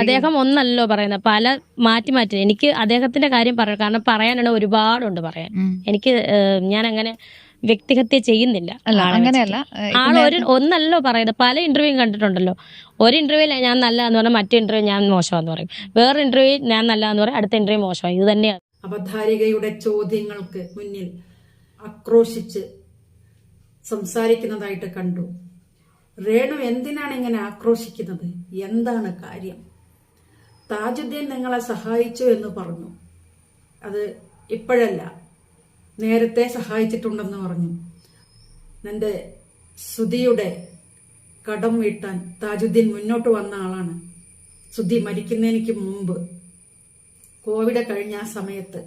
അദ്ദേഹം ഒന്നല്ലോ പറയുന്നത്, പല മാറ്റി എനിക്ക് അദ്ദേഹത്തിന്റെ കാര്യം പറയാം, കാരണം പറയാനാണ് ഒരുപാടുണ്ട് പറയാൻ. എനിക്ക് ഞാൻ അങ്ങനെ വ്യക്തിഹത്യ ചെയ്യുന്നില്ല. അങ്ങനെയല്ല, ഒന്നല്ലോ പറയുന്നത്, പല ഇന്റർവ്യൂ കണ്ടിട്ടുണ്ടല്ലോ. ഒരു ഇന്റർവ്യൂവിൽ ഞാൻ നല്ലതെന്ന് പറഞ്ഞാൽ മറ്റു ഇന്റർവ്യൂ ഞാൻ മോശമാന്ന് പറയും, വേറെ ഇന്റർവ്യൂ ഞാൻ നല്ലതെന്ന് പറയും, അടുത്ത ഇന്റർവ്യൂ മോശമായി. ഇത് തന്നെയാണ്. അവതാരികയുടെ ചോദ്യങ്ങൾക്ക് മുന്നിൽ ആക്രോശിച്ച് സംസാരിക്കുന്നതായിട്ട് കണ്ടു. രേണു എന്തിനാണ് ഇങ്ങനെ ആക്രോശിക്കുന്നത്? എന്താണ് കാര്യം? താജുദ്ദീൻ നിങ്ങളെ സഹായിച്ചു എന്ന് പറഞ്ഞു. അത് ഇപ്പോഴല്ല, നേരത്തെ സഹായിച്ചിട്ടുണ്ടെന്ന് പറഞ്ഞു. നിന്റെ ശ്രുതിയുടെ കടം വീട്ടാൻ താജുദ്ദീൻ മുന്നോട്ട് വന്ന ആളാണ്. ശ്രുതി മരിക്കുന്നതിന് മുമ്പ്, കോവിഡ് കഴിഞ്ഞ ആ സമയത്ത്,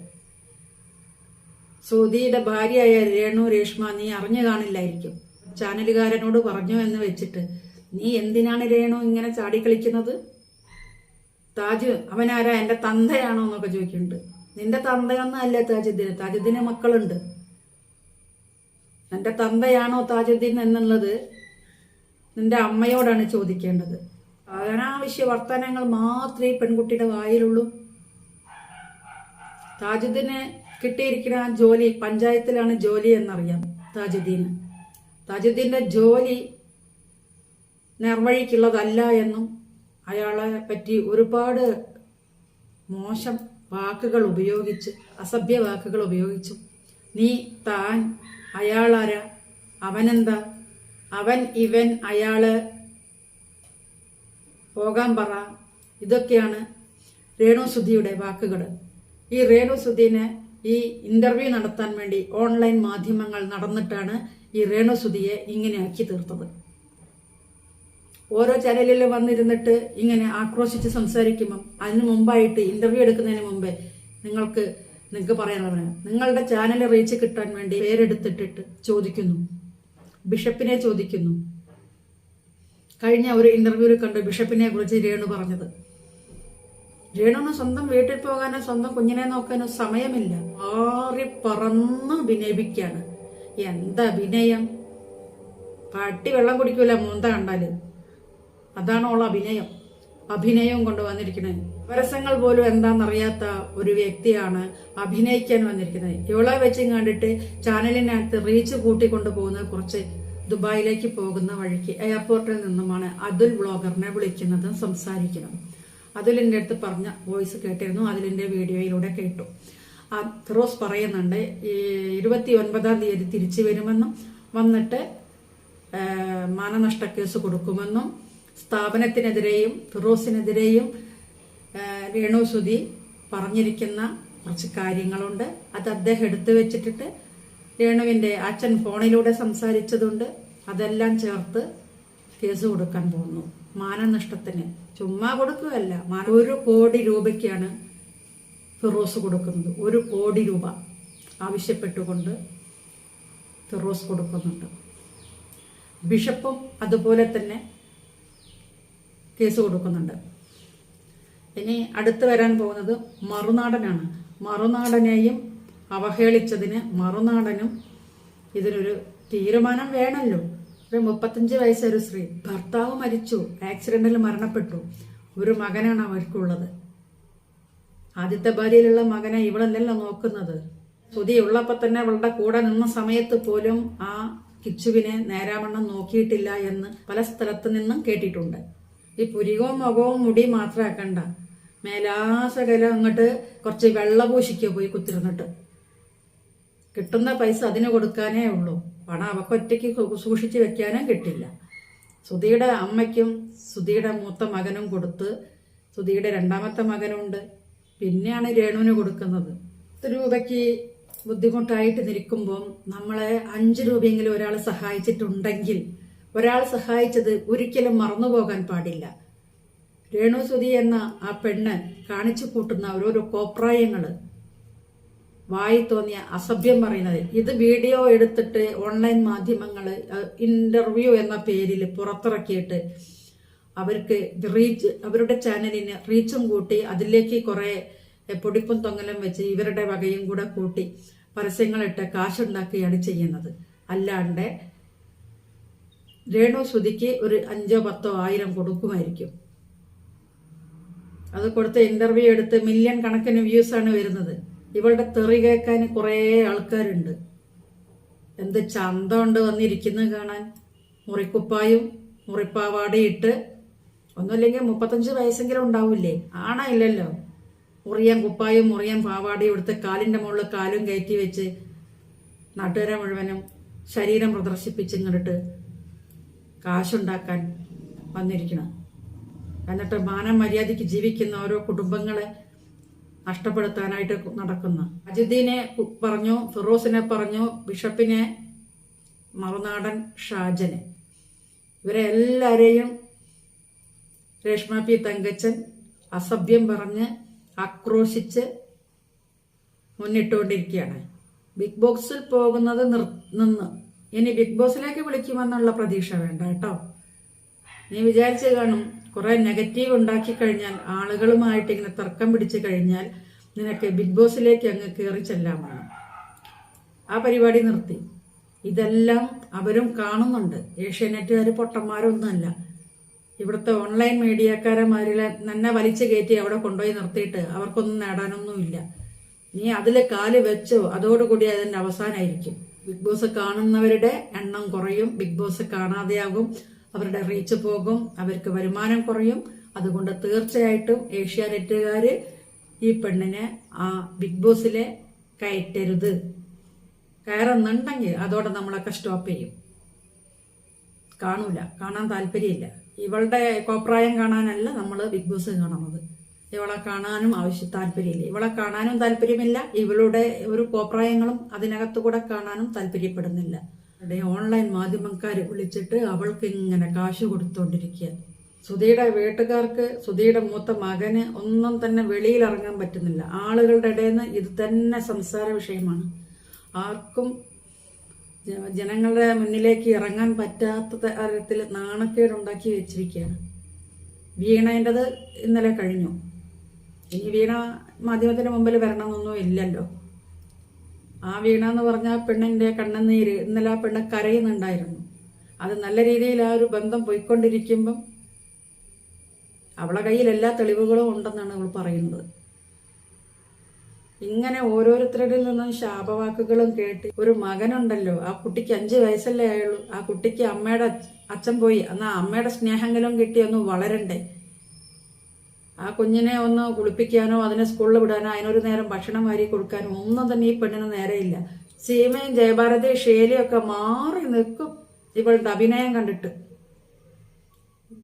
ശ്രുതിയുടെ ഭാര്യയായ രേണു രേഷ്മ നീ അറിഞ്ഞു കാണില്ലായിരിക്കും. ചാനലുകാരനോട് പറഞ്ഞു എന്ന് വെച്ചിട്ട് നീ എന്തിനാണ് രേണു ഇങ്ങനെ ചാടിക്കളിക്കുന്നത്? താജ് അവനാരാ, എന്റെ തന്തയാണോ എന്നൊക്കെ ചോദിക്കുന്നുണ്ട്. നിന്റെ തന്തയൊന്നും അല്ലേ താജുദ്ദീൻ, താജുദ്ദീന് മക്കളുണ്ട്. നിന്റെ തന്തയാണോ താജുദ്ദീൻ എന്നുള്ളത് നിന്റെ അമ്മയോടാണ് ചോദിക്കേണ്ടത്. അനാവശ്യ വർത്തമാനങ്ങൾ മാത്രമേ പെൺകുട്ടിയുടെ വായിലുള്ളൂ. താജുദ്ദീന് കിട്ടിയിരിക്കുന്ന ജോലി പഞ്ചായത്തിലാണ് ജോലി എന്നറിയാം. താജുദ്ദീന്റെ ജോലി നിർവഴിക്കുള്ളതല്ല എന്നും അയാളെ പറ്റി ഒരുപാട് മോശം വാക്കുകൾ ഉപയോഗിച്ച്, അസഭ്യ വാക്കുകൾ ഉപയോഗിച്ചു. നീ, താൻ, അയാളാരാ, അവനെന്താ, അവൻ, ഇവൻ, അയാള്, പോകാൻ പറ, ഇതൊക്കെയാണ് രേണുസുധിയുടെ വാക്കുകൾ. ഈ രേണുസുധീനെ ഈ ഇന്റർവ്യൂ നടത്താൻ വേണ്ടി ഓൺലൈൻ മാധ്യമങ്ങൾ നടന്നിട്ടാണ് ഈ രേണുസുധിയെ ഇങ്ങനെ ആക്കി തീർത്തത്. ഓരോ ചാനലിൽ വന്നിരുന്നിട്ട് ഇങ്ങനെ ആക്രോശിച്ച് സംസാരിക്കുമ്പം അതിനു മുമ്പായിട്ട്, ഇന്റർവ്യൂ എടുക്കുന്നതിന് മുമ്പേ നിങ്ങൾക്ക് പറയാനുള്ളത്, നിങ്ങളുടെ ചാനൽ റീച്ച് കിട്ടാൻ വേണ്ടി പേരെടുത്തിട്ടിട്ട് ചോദിക്കുന്നു, ബിഷപ്പിനെ ചോദിക്കുന്നു. കഴിഞ്ഞ ഒരു ഇന്റർവ്യൂവിൽ കണ്ട് ബിഷപ്പിനെ കുറിച്ച് രേണു പറഞ്ഞത്, രേണുവിന് സ്വന്തം വീട്ടിൽ പോകാനോ സ്വന്തം കുഞ്ഞിനെ നോക്കാനോ സമയമില്ല, ആറി പറന്ന് അഭിനയിപ്പിക്കാണ്. എന്താ അഭിനയം? പട്ടി വെള്ളം കുടിക്കൂല മൂന്ത കണ്ടാല്. അതാണോള അഭിനയം. അഭിനയം കൊണ്ട് വന്നിരിക്കുന്നത്. പരസ്യങ്ങൾ പോലും എന്താണെന്നറിയാത്ത ഒരു വ്യക്തിയാണ് അഭിനയിക്കാൻ വന്നിരിക്കുന്നത്. ഇവളെ വെച്ചും കണ്ടിട്ട് ചാനലിനകത്ത് റീച്ച് കൂട്ടിക്കൊണ്ടു പോകുന്നത് കുറച്ച് ദുബായിലേക്ക് പോകുന്ന വഴിക്ക് എയർപോർട്ടിൽ നിന്നുമാണ് അതുൽ വ്ളോഗറിനെ വിളിക്കുന്നതും സംസാരിക്കുന്നതും. അതിലിൻ്റെ അടുത്ത് പറഞ്ഞ വോയിസ് കേട്ടിരുന്നു, അതിലിൻ്റെ വീഡിയോയിലൂടെ കേട്ടു. ഫിറോസ് പറയുന്നുണ്ട് 29-ാം തീയതി തിരിച്ചു വരുമെന്നും വന്നിട്ട് മാനനഷ്ട കേസ് കൊടുക്കുമെന്നും സ്ഥാപനത്തിനെതിരെയും ഫിറോസിനെതിരെയും രേണുസുധി പറഞ്ഞിരിക്കുന്ന കുറച്ച് കാര്യങ്ങളുണ്ട്. അത് അദ്ദേഹം എടുത്തു വെച്ചിട്ടിട്ട് രേണുവിന്റെ അച്ഛൻ ഫോണിലൂടെ സംസാരിച്ചതുണ്ട്. അതെല്ലാം ചേർത്ത് കേസ് കൊടുക്കാൻ പോകുന്നു. മാനനഷ്ടത്തിന് ചുമ്മാ കൊടുക്കുകയല്ല, 1 കോടി രൂപയ്ക്കാണ് ഫിറോസ് കൊടുക്കുന്നത്. 1 കോടി രൂപ ആവശ്യപ്പെട്ടുകൊണ്ട് ഫിറോസ് കൊടുക്കുന്നുണ്ട്. ബിഷപ്പും അതുപോലെ തന്നെ കേസ് കൊടുക്കുന്നുണ്ട്. ഇനി അടുത്ത് വരാൻ പോകുന്നത് മറുനാടനാണ്. മറുനാടനെയും അവഹേളിച്ചതിന് മറുനാടനും ഇതിനൊരു തീരുമാനം വേണമല്ലോ. ഒരു 35 വയസ്സൊരു സ്ത്രീ, ഭർത്താവ് മരിച്ചു, ആക്സിഡന്റിൽ മരണപ്പെട്ടു, ഒരു മകനാണ് അവർക്കുള്ളത്. ആദ്യത്തെ ഭാര്യയിലുള്ള മകനെ ഇവളല്ലല്ലോ നോക്കുന്നത്. ശ്രുതി ഉള്ളപ്പോ തന്നെ അവളുടെ കൂടെ നിന്ന സമയത്ത് പോലും ആ കിച്ചുവിനെ നേരാവണ്ണം നോക്കിയിട്ടില്ല എന്ന് പല സ്ഥലത്തു നിന്നും കേട്ടിട്ടുണ്ട്. ഈ പുരികവും മുഖവും മുടി മാത്രമാക്കണ്ട, മേലാസകലം അങ്ങോട്ട് കുറച്ച് വെള്ളപൂശിക്കോ പോയി കുത്തിരുന്നിട്ട്. കിട്ടുന്ന പൈസ അതിന് കൊടുക്കാനേ ഉള്ളൂ, പണം അവക്കൊറ്റയ്ക്ക് സൂക്ഷിച്ചു വെക്കാനും കിട്ടില്ല. ശ്രുതിയുടെ അമ്മയ്ക്കും ശ്രുതിയുടെ മൂത്ത മകനും കൊടുത്ത്, ശ്രുതിയുടെ 2ാമത്തെ മകനുണ്ട്, പിന്നെയാണ് രേണുവിന് കൊടുക്കുന്നത്. 10 രൂപയ്ക്ക് ബുദ്ധിമുട്ടായിട്ട് നിൽക്കുമ്പം നമ്മളെ 5 രൂപയെങ്കിലും ഒരാൾ സഹായിച്ചിട്ടുണ്ടെങ്കിൽ, ഒരാൾ സഹായിച്ചത് ഒരിക്കലും മറന്നുപോകാൻ പാടില്ല. രേണുസുധി എന്ന ആ പെണ്ണ് കാണിച്ചു കൂട്ടുന്ന ഓരോരോ കോപ്രായങ്ങള്, വായി തോന്നിയ അസഭ്യം പറയുന്നത്, ഇത് വീഡിയോ എടുത്തിട്ട് ഓൺലൈൻ മാധ്യമങ്ങള് ഇന്റർവ്യൂ എന്ന പേരിൽ പുറത്തിറക്കിയിട്ട് അവർക്ക് അവരുടെ ചാനലിന് റീച്ചും കൂട്ടി, അതിലേക്ക് കുറെ പൊടിപ്പും തൊങ്ങലും വെച്ച് ഇവരുടെ വകയും കൂടെ കൂട്ടി പരസ്യങ്ങളിട്ട് കാശുണ്ടാക്കുകയാണ് ചെയ്യുന്നത്. അല്ലാണ്ട് രേണുസുധിക്ക് ഒരു 5,000, 10,000, 1000 കൊടുക്കുമായിരിക്കും. അത് കൊടുത്ത് ഇന്റർവ്യൂ എടുത്ത് മില്യൺ കണക്കിന് വ്യൂസ് ആണ് വരുന്നത്. ഇവളുടെ തെറി കേൾക്കാൻ കുറേ ആൾക്കാരുണ്ട്. എന്ത് ചന്തമുണ്ട് വന്നിരിക്കുന്നത് കാണാൻ. മുറിക്കുപ്പായും മുറിപ്പാവാടയും ഇട്ട്, ഒന്നുമില്ലെങ്കിൽ 35 വയസ്സെങ്കിലും ഉണ്ടാവില്ലേ? ആണായില്ലല്ലോ. മുറിയൻ കുപ്പായും മുറിയൻ പാവാടയും എടുത്ത് കാലിന്റെ മുകളിൽ കാലും കയറ്റി വെച്ച് നാട്ടുകാരെ മുഴുവനും ശരീരം പ്രദർശിപ്പിച്ചിങ്ങോട്ട് കാശുണ്ടാക്കാൻ വന്നിരിക്കണം. എന്നിട്ട് മാനം മര്യാദയ്ക്ക് ജീവിക്കുന്ന ഓരോ കുടുംബങ്ങളെ നഷ്ടപ്പെടുത്താനായിട്ട് നടക്കുന്ന അജിദ്ദീനെ പറഞ്ഞു, ഫിറോസിനെ പറഞ്ഞു, ബിഷപ്പിനെ, മറുനാടൻ ഷാജനെ, ഇവരെ എല്ലാരെയും രേഷ്മ പി തങ്കച്ചൻ അസഭ്യം പറഞ്ഞ് ആക്രോശിച്ച് മുന്നിട്ടുകൊണ്ടിരിക്കുകയാണ്. ബിഗ് ബോക്സിൽ പോകുന്നത് നിന്ന് ഇനി ബിഗ് ബോസിലേക്ക് വിളിക്കുമെന്നുള്ള പ്രതീക്ഷ വേണ്ട കേട്ടോ. നീ വിചാരിച്ചു കാണും കുറെ നെഗറ്റീവ് ഉണ്ടാക്കി കഴിഞ്ഞാൽ, ആളുകളുമായിട്ട് ഇങ്ങനെ തർക്കം പിടിച്ചു കഴിഞ്ഞാൽ നിനക്ക് ബിഗ് ബോസിലേക്ക് അങ്ങ് കയറി ചെല്ലാമാണ്. ആ പരിപാടി നിർത്തി. ഇതെല്ലാം അവരും കാണുന്നുണ്ട്. ഏഷ്യാനെറ്റുകാർ പൊട്ടന്മാരൊന്നുമല്ല. ഇവിടുത്തെ ഓൺലൈൻ മീഡിയക്കാരന്മാരിലെ തന്നെ വലിച്ചു കയറ്റി അവിടെ കൊണ്ടുപോയി നിർത്തിയിട്ട് അവർക്കൊന്നും നേടാനൊന്നുമില്ല. നീ അതിൽ കാല് വെച്ചോ, അതോടുകൂടി അതിന്റെ അവസാനമായിരിക്കും. ബിഗ് ബോസ് കാണുന്നവരുടെ എണ്ണം കുറയും, ബിഗ് ബോസ് കാണാതെയാകും, അവരുടെ റീച്ച് പോകും, അവർക്ക് വരുമാനം കുറയും. അതുകൊണ്ട് തീർച്ചയായിട്ടും ഏഷ്യാനെറ്റുകാര് ഈ പെണ്ണിനെ ആ ബിഗ് ബോസിലെ കയറ്റരുത്. കയറുന്നുണ്ടെങ്കിൽ അതോടെ നമ്മളൊക്കെ സ്റ്റോപ്പ് ചെയ്യും. കാണൂല, കാണാൻ താല്പര്യമില്ല. ഇവളുടെ കോപ്രായം കാണാനല്ല നമ്മൾ ബിഗ് ബോസ് കാണുന്നത്. ഇവളെ കാണാനും താല്പര്യമില്ല. ഇവളെ കാണാനും താല്പര്യമില്ല. ഇവളുടെ ഒരു കോപ്രായങ്ങളും അതിനകത്തു കൂടെ കാണാനും താല്പര്യപ്പെടുന്നില്ല. ഓൺലൈൻ മാധ്യമക്കാർ വിളിച്ചിട്ട് അവൾക്ക് ഇങ്ങനെ കാശ് കൊടുത്തോണ്ടിരിക്കുക. സുധിയുടെ വീട്ടുകാർക്ക്, സുധിയുടെ മൂത്ത മകന് ഒന്നും തന്നെ വെളിയിൽ ഇറങ്ങാൻ പറ്റുന്നില്ല. ആളുകളുടെ ഇടയിൽ നിന്ന് ഇത് തന്നെ സംസാര വിഷയമാണ്. ആർക്കും ജനങ്ങളുടെ മുന്നിലേക്ക് ഇറങ്ങാൻ പറ്റാത്ത തരത്തിൽ നാണക്കേടുണ്ടാക്കി വെച്ചിരിക്കുകയാണ്. വീണേൻ്റെത് ഇന്നലെ കഴിഞ്ഞു. ഇനി വീണ മാധ്യമത്തിന് മുമ്പിൽ വരണമെന്നൊന്നും ഇല്ലല്ലോ. ആ വീണ എന്ന് പറഞ്ഞാൽ പെണ്ണിന്റെ കണ്ണുനീര്, ഇന്നലെ ആ പെണ്ണ് കരയുന്നുണ്ടായിരുന്നു. അത് നല്ല രീതിയിൽ ആ ഒരു ബന്ധം പോയിക്കൊണ്ടിരിക്കുമ്പം അവളെ കയ്യിൽ എല്ലാ തെളിവുകളും ഉണ്ടെന്നാണ് അവൾ പറയുന്നത്. ഇങ്ങനെ ഓരോരുത്തരിൽ നിന്നും ശാപവാക്കുകളും കേട്ട് ഒരു മകനുണ്ടല്ലോ, ആ കുട്ടിക്ക് 5 വയസ്സല്ലേ ആയുള്ളൂ. ആ കുട്ടിക്ക് അമ്മയുടെ അച്ഛൻ പോയി, എന്നാ അമ്മയുടെ സ്നേഹങ്ങളും കിട്ടി ഒന്ന് വളരണ്ടേ. ആ കുഞ്ഞിനെ ഒന്ന് കുളിപ്പിക്കാനോ അതിനെ സ്കൂളിൽ വിടാനോ അതിനൊരു നേരം ഭക്ഷണം വാരി കൊടുക്കാനോ ഒന്നും തന്നെ ഈ പെണ്ണിന് നേരെയില്ല. സീമയും ജയഭാരതി ഷേലിയും ഒക്കെ മാറി നിൽക്കും ഇവളുടെ അഭിനയം കണ്ടിട്ട്.